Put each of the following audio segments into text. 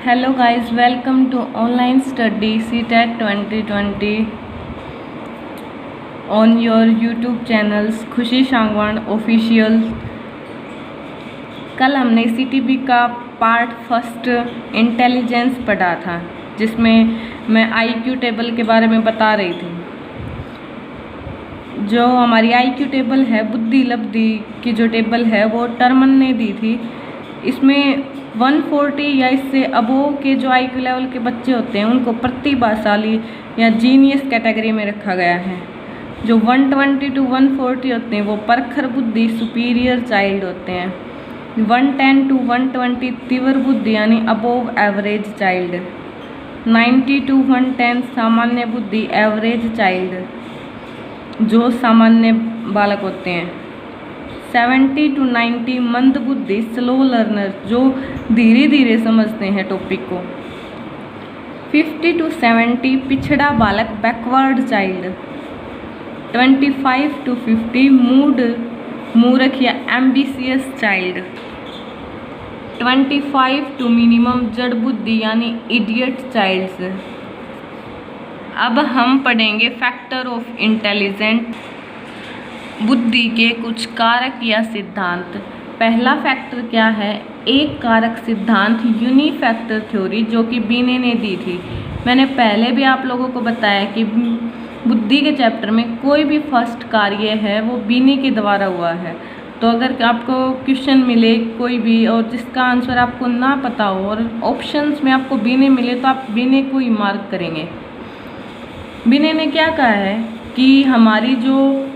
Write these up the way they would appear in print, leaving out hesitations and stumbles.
Hello guys, welcome to online study CTET 2020 on your YouTube channels खुशी Sangwan official. कल हमने CTB का part first intelligence पढ़ा था, जिसमें मैं IQ टेबल के बारे में बता रही थी। जो हमारी IQ टेबल है, बुद्धि लब्धि की जो टेबल है वो टर्मन ने दी थी। इसमें 140 या इससे अबोव के जो IQ लेवल के बच्चे होते हैं उनको प्रतिभाशाली या जीनियस कैटेगरी में रखा गया है। जो 120 to 140 होते हैं वो परखर बुद्धि सुपीरियर चाइल्ड होते हैं। 110 to 120 तीव्र बुद्धि यानी अबोव एवरेज चाइल्ड। 90 to 110 सामान्य बुद्धि एवरेज चाइल्ड, जो सामान्य बालक होते हैं। 70 to 90 मंद बुद्धि स्लो लर्नर, जो धीरे धीरे समझते हैं टॉपिक को। 50 to 70 पिछड़ा बालक बैकवर्ड चाइल्ड। 25 to 50 मूर्ख या एम्बिशियस चाइल्ड। 25 to मिनिमम जड़ बुद्धि यानी इडियट चाइल्ड्स। अब हम पढ़ेंगे फैक्टर ऑफ इंटेलिजेंट, बुद्धि के कुछ कारक या सिद्धांत। पहला फैक्टर क्या है? एक कारक सिद्धांत यूनिफैक्टर थ्योरी, जो कि बीने ने दी थी। मैंने पहले भी आप लोगों को बताया कि बुद्धि के चैप्टर में कोई भी फर्स्ट कार्य है वो बीने के द्वारा हुआ है। तो अगर आपको क्वेश्चन मिले कोई भी और जिसका आंसर आपको ना पता हो और ऑप्शंस में आपको बीने मिले, तो आप बीने को ही मार्क करेंगे। बीने ने क्या कहा है कि हमारी जो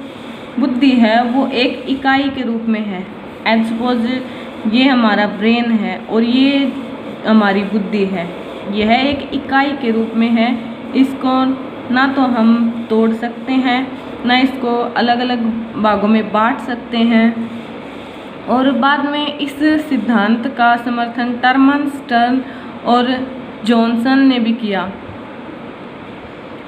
बुद्धि है वो एक इकाई के रूप में है। एज सपोज ये हमारा ब्रेन है और ये हमारी बुद्धि है, यह एक इकाई के रूप में है। इसको ना तो हम तोड़ सकते हैं, ना इसको अलग अलग भागों में बांट सकते हैं। और बाद में इस सिद्धांत का समर्थन टर्मन, स्टर्न और जॉनसन ने भी किया।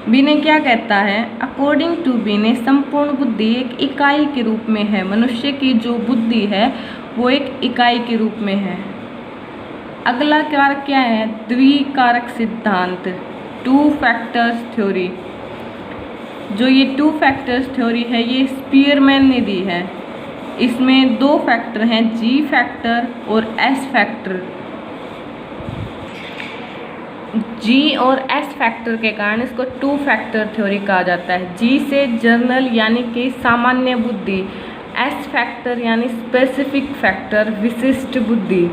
बीने क्या कहता है? अकॉर्डिंग टू बीने संपूर्ण बुद्धि एक इकाई के रूप में है। मनुष्य की जो बुद्धि है वो एक इकाई के रूप में है। अगला कारक क्या है? द्विकारक सिद्धांत, टू फैक्टर्स थ्योरी। जो ये टू फैक्टर्स थ्योरी है ये स्पीयरमैन ने दी है। इसमें दो फैक्टर हैं, जी फैक्टर और एस फैक्टर। जी और एस फैक्टर के कारण इसको टू फैक्टर थ्योरी कहा जाता है। जी से जनरल यानी कि सामान्य बुद्धि, एस फैक्टर यानी स्पेसिफिक फैक्टर विशिष्ट बुद्धि।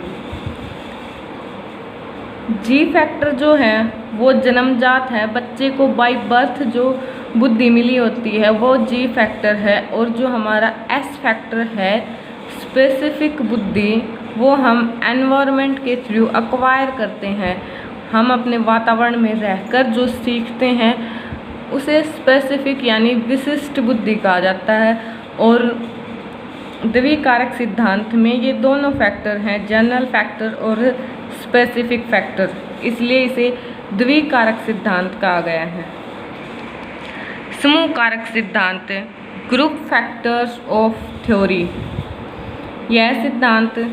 जी फैक्टर जो है वो जन्मजात है, बच्चे को बाय बर्थ जो बुद्धि मिली होती है वो जी फैक्टर है। और जो हमारा एस फैक्टर है स्पेसिफिक बुद्धि, वो हम एनवायरनमेंट के थ्रू एक्वायर करते हैं। हम अपने वातावरण में रहकर जो सीखते हैं उसे स्पेसिफिक यानी विशिष्ट बुद्धि कहा जाता है। और द्विकारक सिद्धांत में ये दोनों फैक्टर हैं, जनरल फैक्टर और स्पेसिफिक फैक्टर, इसलिए इसे द्विकारक सिद्धांत कहा गया है। समूह कारक सिद्धांत, ग्रुप फैक्टर्स ऑफ थ्योरी। यह सिद्धांत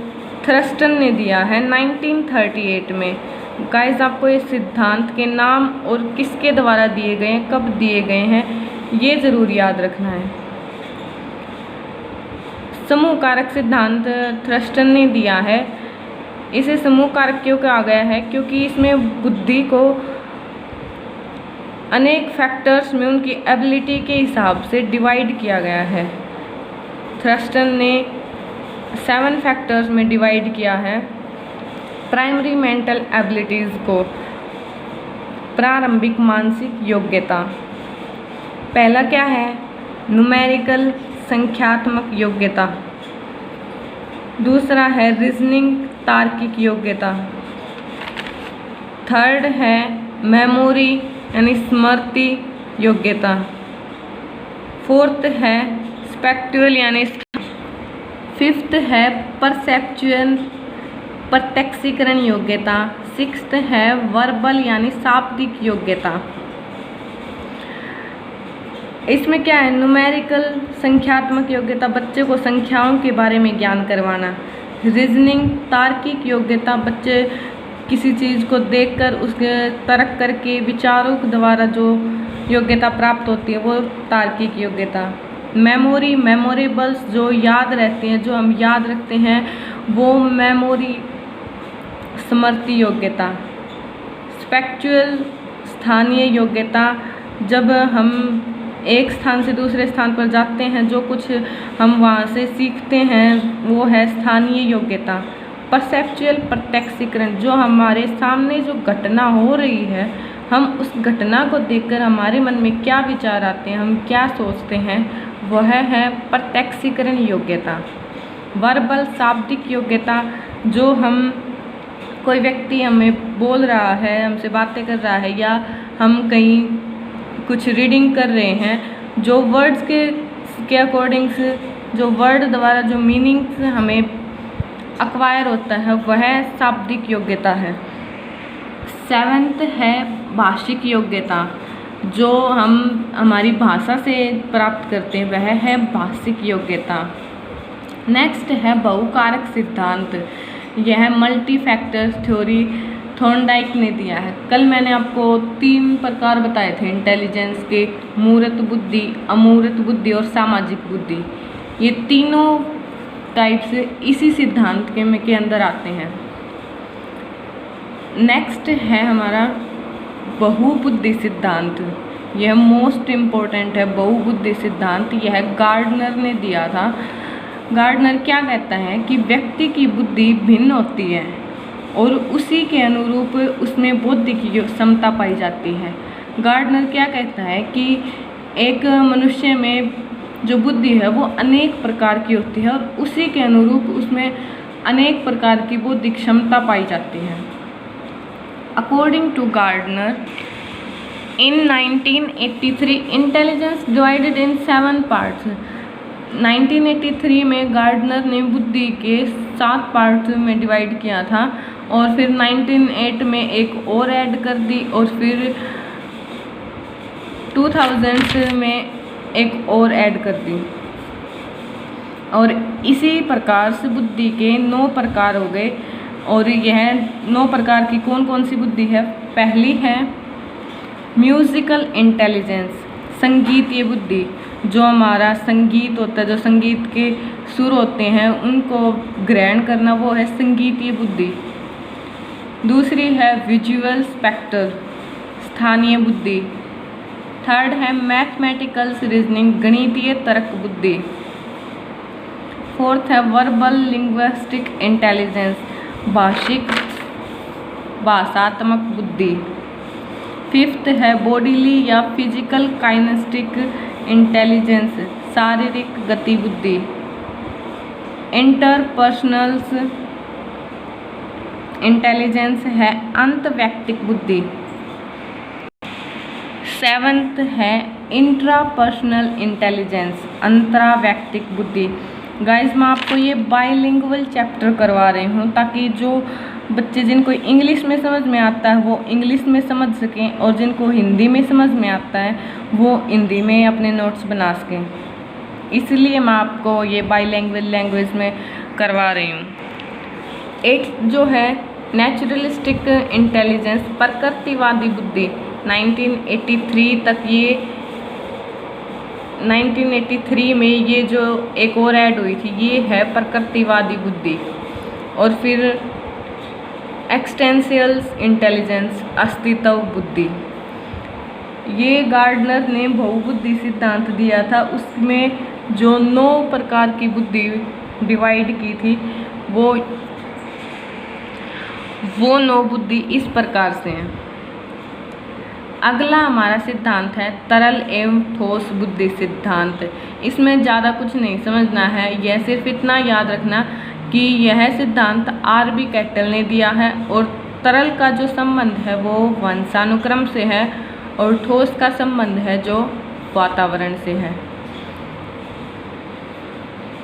थ्रस्टन ने दिया है 1938 में। गाइस, आपको ये सिद्धांत के नाम और किसके द्वारा दिए गए हैं, कब दिए गए हैं, ये ज़रूर याद रखना है। समूह कारक सिद्धांत थ्रस्टन ने दिया है। इसे समूह कारक क्यों कहा गया है? क्योंकि इसमें बुद्धि को अनेक फैक्टर्स में उनकी एबिलिटी के हिसाब से डिवाइड किया गया है। थ्रस्टन ने 7 फैक्टर्स में डिवाइड किया है। प्राइमरी मेंटल एबिलिटीज़ को, प्रारंभिक मानसिक योग्यता। पहला क्या है? न्यूमेरिकल संख्यात्मक योग्यता। दूसरा है रीजनिंग तार्किक योग्यता। थर्ड है मेमोरी यानी स्मृति योग्यता। फोर्थ है स्पेक्चुअल यानी। फिफ्थ है परसेप्चुअल प्रत्यक्षीकरण योग्यता। सिक्स्थ है वर्बल यानी शाब्दिक योग्यता। इसमें क्या है? न्यूमेरिकल संख्यात्मक योग्यता, बच्चे को संख्याओं के बारे में ज्ञान करवाना। रीजनिंग तार्किक योग्यता, बच्चे किसी चीज़ को देखकर उसके तर्क करके विचारों के द्वारा जो योग्यता प्राप्त होती है वो तार्किक योग्यता। मेमोरी, मेमोरेबल्स जो याद रहते हैं, जो हम याद रखते हैं, वो मेमोरी स्मृति योग्यता। स्पेक्चुअल, स्थानीय योग्यता, जब हम एक स्थान से दूसरे स्थान पर जाते हैं, जो कुछ हम वहाँ से सीखते हैं वो है स्थानीय योग्यता। परसेप्चुअल, प्रत्यक्षीकरण, जो हमारे सामने जो घटना हो रही है, हम उस घटना को देखकर हमारे मन में क्या विचार आते हैं, हम क्या सोचते हैं, वह है प्रत्यक्षीकरण योग्यता। वर्बल, शाब्दिक योग्यता, जो हम कोई व्यक्ति हमें बोल रहा है, हमसे बातें कर रहा है, या हम कहीं कुछ रीडिंग कर रहे हैं, जो वर्ड्स के अकॉर्डिंग्स, जो वर्ड द्वारा जो मीनिंग्स हमें अक्वायर होता है, वह शाब्दिक योग्यता है। 7th है भाषिक योग्यता, जो हम हमारी भाषा से प्राप्त करते हैं, वह है भाषिक योग्यता। नेक्स्ट है बहुकारक सिद्धांत, यह मल्टी फैक्टर थ्योरी थॉर्नडाइक ने दिया है। कल मैंने आपको 3 प्रकार बताए थे इंटेलिजेंस के, मूर्त बुद्धि, अमूर्त बुद्धि और सामाजिक बुद्धि। ये तीनों टाइप्स इसी सिद्धांत के अंदर आते हैं। नेक्स्ट है हमारा बहुबुद्धि सिद्धांत, यह मोस्ट इम्पोर्टेंट है। बहुबुद्धि सिद्धांत यह गार्डनर ने दिया था। गार्डनर क्या कहता है कि व्यक्ति की बुद्धि भिन्न होती है और उसी के अनुरूप उसमें बौद्धिक क्षमता पाई जाती है। गार्डनर क्या कहता है कि एक मनुष्य में जो बुद्धि है वो अनेक प्रकार की होती है और उसी के अनुरूप उसमें अनेक प्रकार की बौद्धिक क्षमता पाई जाती है। According to Gardner, in 1983 intelligence divided in 7 parts. 1983 में गार्डनर ने बुद्धि के 7 पार्ट्स में डिवाइड किया था और फिर 1908 में एक और ऐड कर दी और फिर 2000 में एक और ऐड कर दी और इसी प्रकार से बुद्धि के 9 प्रकार हो गए। और यह 9 प्रकार की कौन कौन सी बुद्धि है? पहली है म्यूजिकल इंटेलिजेंस, संगीतीय बुद्धि, जो हमारा संगीत होता है, जो संगीत के सुर होते हैं उनको ग्रहण करना, वो है संगीतीय बुद्धि। दूसरी है विजुअल स्पेक्टर, स्थानीय बुद्धि। थर्ड है मैथमेटिकल रीजनिंग, गणितीय तर्क बुद्धि। फोर्थ है वर्बल लिंग्विस्टिक इंटेलिजेंस, भाषात्मक बुद्धि। फिफ्थ है बॉडीली या फिजिकल काइनेस्टिक इंटेलिजेंस, शारीरिक गति बुद्धि। इंटरपर्सनल्स इंटेलिजेंस है अंतर्वैयक्तिक बुद्धि। 7th है इंट्रापर्सनल इंटेलिजेंस, अंतर्वैयक्तिक बुद्धि। गाइस मैं आपको ये बाइलिंगुअल चैप्टर करवा रही हूँ ताकि जो बच्चे जिनको इंग्लिश में समझ में आता है वो इंग्लिश में समझ सकें और जिनको हिंदी में समझ में आता है वो हिंदी में अपने नोट्स बना सकें, इसलिए मैं आपको ये बाइलिंगुअल लैंग्वेज में करवा रही हूँ। 8 जो है नेचुरलिस्टिक इंटेलिजेंस, प्रकृतिवादी बुद्धि। 1983 तक ये 1983 में ये जो एक और ऐड हुई थी ये है प्रकृतिवादी बुद्धि। और फिर एक्सटेंशियल इंटेलिजेंस, अस्तित्व बुद्धि। ये गार्डनर ने बहुबुद्धि सिद्धांत दिया था, उसमें जो 9 प्रकार की बुद्धि डिवाइड की थी वो 9 बुद्धि इस प्रकार से हैं। अगला हमारा सिद्धांत है तरल एवं ठोस बुद्धि सिद्धांत। इसमें ज़्यादा कुछ नहीं समझना है, यह सिर्फ इतना याद रखना कि यह सिद्धांत R.B. कैटल ने दिया है और तरल का जो संबंध है वो वंशानुक्रम से है और ठोस का संबंध है जो वातावरण से है।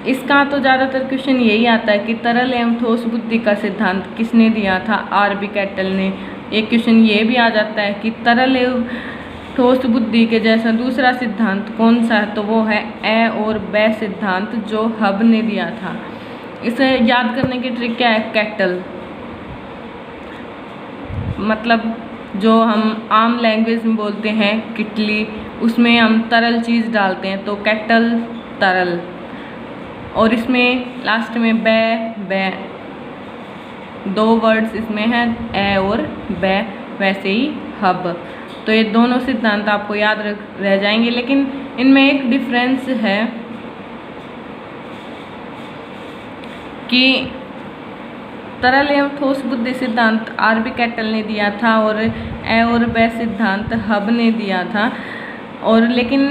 इसका तो ज़्यादातर क्वेश्चन यही आता है कि तरल एवं ठोस बुद्धि का सिद्धांत किसने दिया था? R.B. कैटल ने। एक क्वेश्चन ये भी आ जाता है कि तरल एवं ठोस बुद्धि के जैसा दूसरा सिद्धांत कौन सा है? तो वो है ए और बे सिद्धांत जो हब ने दिया था। इसे याद करने की ट्रिक क्या है? कैटल। मतलब जो हम आम लैंग्वेज में बोलते हैं किटली, उसमें हम तरल चीज़ डालते हैं तो केटल तरल। और इसमें लास्ट में बै दो वर्ड्स इसमें हैं ए और बै, वैसे ही हब। तो ये दोनों सिद्धांत आपको याद रह जाएंगे, लेकिन इनमें एक डिफरेंस है कि तरल एवं ठोस बुद्धि सिद्धांत आरबी कैटल ने दिया था और ए और बै सिद्धांत हब ने दिया था। और लेकिन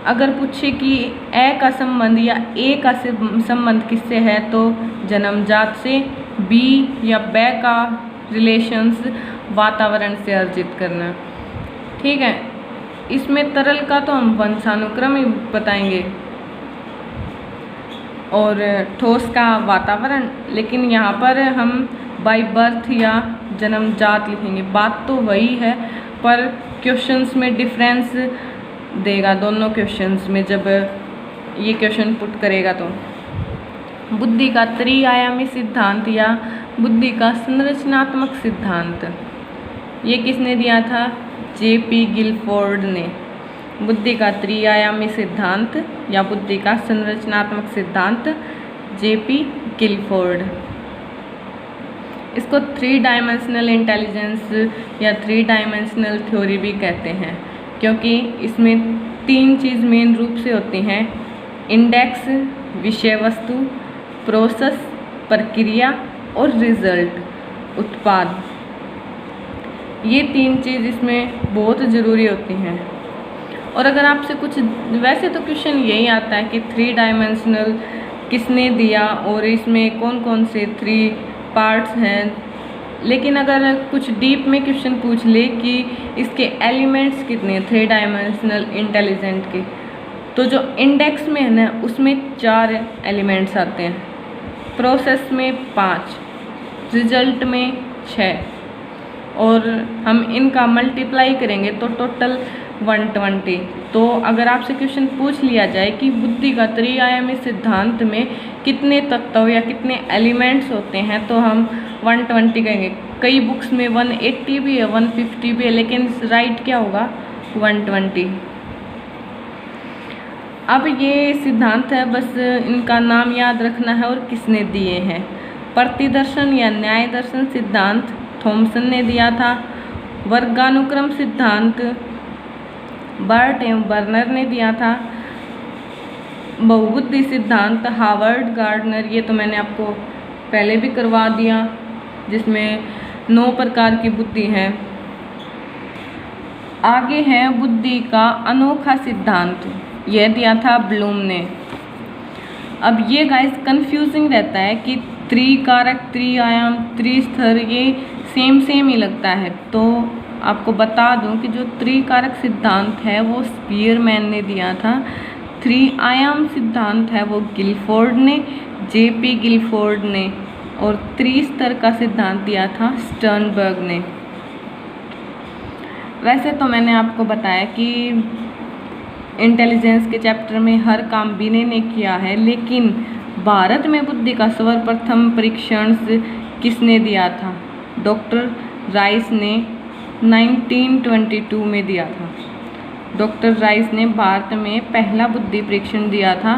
अगर पूछे कि ए का संबंध या ए का संबंध किससे है तो जन्मजात से, बी या बै का रिलेशंस वातावरण से अर्जित करना। ठीक है, इसमें तरल का तो हम वंशानुक्रम ही बताएंगे और ठोस का वातावरण, लेकिन यहाँ पर हम बाय बर्थ या जन्मजात लिखेंगे। बात तो वही है पर क्वेश्चंस में डिफरेंस देगा दोनों क्वेश्चंस में जब ये क्वेश्चन पुट करेगा। तो बुद्धि का त्रिआयामी सिद्धांत या बुद्धि का संरचनात्मक सिद्धांत, ये किसने दिया था? जेपी गिलफोर्ड ने। बुद्धि का त्रिआयामी सिद्धांत या बुद्धि का संरचनात्मक सिद्धांत, जेपी गिलफोर्ड। इसको 3 डायमेंशनल इंटेलिजेंस या 3 डायमेंशनल थ्योरी भी कहते हैं, क्योंकि इसमें 3 चीज़ मेन रूप से होती हैं: इंडेक्स विषय वस्तु, प्रोसेस प्रक्रिया और रिजल्ट उत्पाद। ये 3 चीज़ इसमें बहुत ज़रूरी होती हैं। और अगर आपसे कुछ, वैसे तो क्वेश्चन यही आता है कि 3 डायमेंशनल किसने दिया और इसमें कौन कौन से 3 पार्ट्स हैं, लेकिन अगर कुछ डीप में क्वेश्चन पूछ ले कि इसके एलिमेंट्स कितने हैं 3 डायमेंशनल इंटेलिजेंट के, तो जो इंडेक्स में है ना उसमें 4 एलिमेंट्स आते हैं, प्रोसेस में 5, रिजल्ट में 6, और हम इनका मल्टीप्लाई करेंगे तो टोटल 120। तो अगर आपसे क्वेश्चन पूछ लिया जाए कि बुद्धि का त्रिआयामी सिद्धांत में कितने तत्व या कितने एलिमेंट्स होते हैं तो हम 120 कहेंगे। कई बुक्स में 180 भी है, 150 भी है, लेकिन राइट क्या होगा? 120। अब ये सिद्धांत है, बस इनका नाम याद रखना है और किसने दिए हैं। प्रतिदर्शन या न्याय दर्शन सिद्धांत थॉमसन ने दिया था। वर्गानुक्रम सिद्धांत बर्ट एवं बर्नर ने दिया था। बहुबुद्धि सिद्धांत हार्वर्ड गार्डनर, ये तो मैंने आपको पहले भी करवा दिया, जिसमें 9 प्रकार की बुद्धि है। आगे है बुद्धि का अनोखा सिद्धांत, यह दिया था ब्लूम ने। अब ये गाइस कंफ्यूजिंग रहता है कि त्रिकारक, त्रिआयाम, त्रिस्तर, ये सेम ही लगता है। तो आपको बता दूं कि जो त्रिकारक सिद्धांत है वो स्पीयरमैन ने दिया था। त्रिआयाम सिद्धांत है वो गिलफोर्ड ने, जेपी गिलफोर्ड ने, और त्रिस्तर का सिद्धांत दिया था स्टर्नबर्ग ने। वैसे तो मैंने आपको बताया कि इंटेलिजेंस के चैप्टर में हर काम बीने ने किया है, लेकिन भारत में बुद्धि का सर्वप्रथम परीक्षण किसने दिया था? डॉक्टर राइस ने 1922 में दिया था। डॉक्टर राइस ने भारत में पहला बुद्धि परीक्षण दिया था,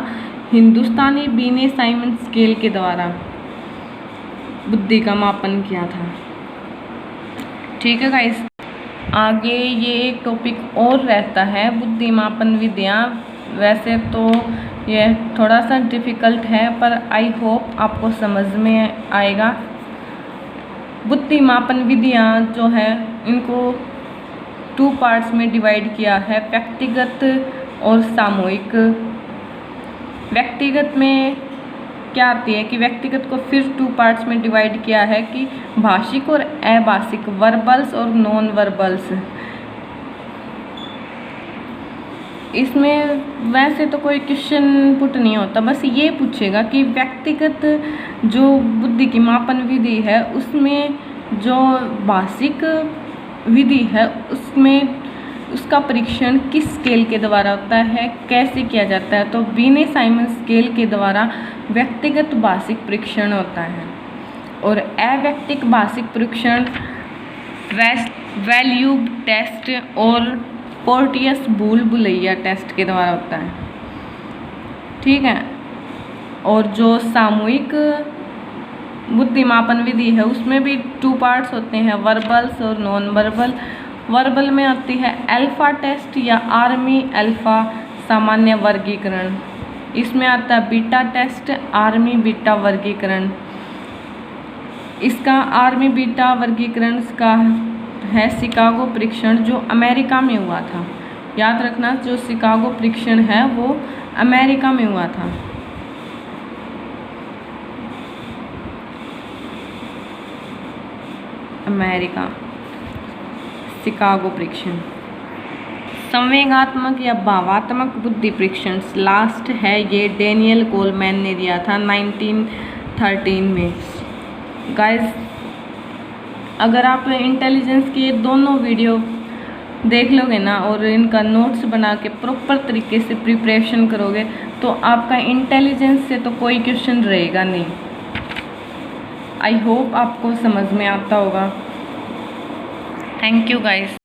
हिंदुस्तानी बीने साइमन स्केल के द्वारा बुद्धि का मापन किया था। ठीक है गाइस, आगे ये एक टॉपिक और रहता है, बुद्धि मापन विधियाँ। वैसे तो ये थोड़ा सा डिफ़िकल्ट है पर आई होप आपको समझ में आएगा। बुद्धि मापन विधियाँ जो है इनको 2 पार्ट्स में डिवाइड किया है, व्यक्तिगत और सामूहिक। व्यक्तिगत में क्या आती है कि व्यक्तिगत को फिर 2 पार्ट्स में डिवाइड किया है कि भाषिक और अभाषिक, वर्बल्स और नॉन वर्बल्स। इसमें वैसे तो कोई क्वेश्चन पुट नहीं होता, बस ये पूछेगा कि व्यक्तिगत जो बुद्धि की मापन विधि है उसमें जो भाषिक विधि है उसमें उसका परीक्षण किस स्केल के द्वारा होता है, कैसे किया जाता है? तो बीने साइमन स्केल के द्वारा व्यक्तिगत भाषिक परीक्षण होता है और अव्यक्तिक भाषिक परीक्षण वैल्यूब टेस्ट और पोर्टियस भूल भुलैया टेस्ट के द्वारा होता है। ठीक है। और जो सामूहिक बुद्धिमापन विधि है उसमें भी 2 पार्ट्स होते हैं, वर्बल्स और नॉन वर्बल। वर्बल में आती है अल्फा टेस्ट या आर्मी अल्फा सामान्य वर्गीकरण। इसमें आता है बीटा टेस्ट, आर्मी बीटा वर्गीकरण। इसका आर्मी बीटा वर्गीकरण का है शिकागो परीक्षण जो अमेरिका में हुआ था। याद रखना, जो शिकागो परीक्षण है वो अमेरिका में हुआ था। अमेरिका, शिकागो परीक्षण। संवेगात्मक या भावात्मक बुद्धि परीक्षण लास्ट है, ये डेनियल कोलमैन ने दिया था 1913 में। गाइस, अगर आप इंटेलिजेंस के दोनों वीडियो देख लोगे ना और इनका नोट्स बना के प्रॉपर तरीके से प्रिपरेशन करोगे तो आपका इंटेलिजेंस से तो कोई क्वेश्चन रहेगा नहीं। आई होप आपको समझ में आता होगा। Thank you guys.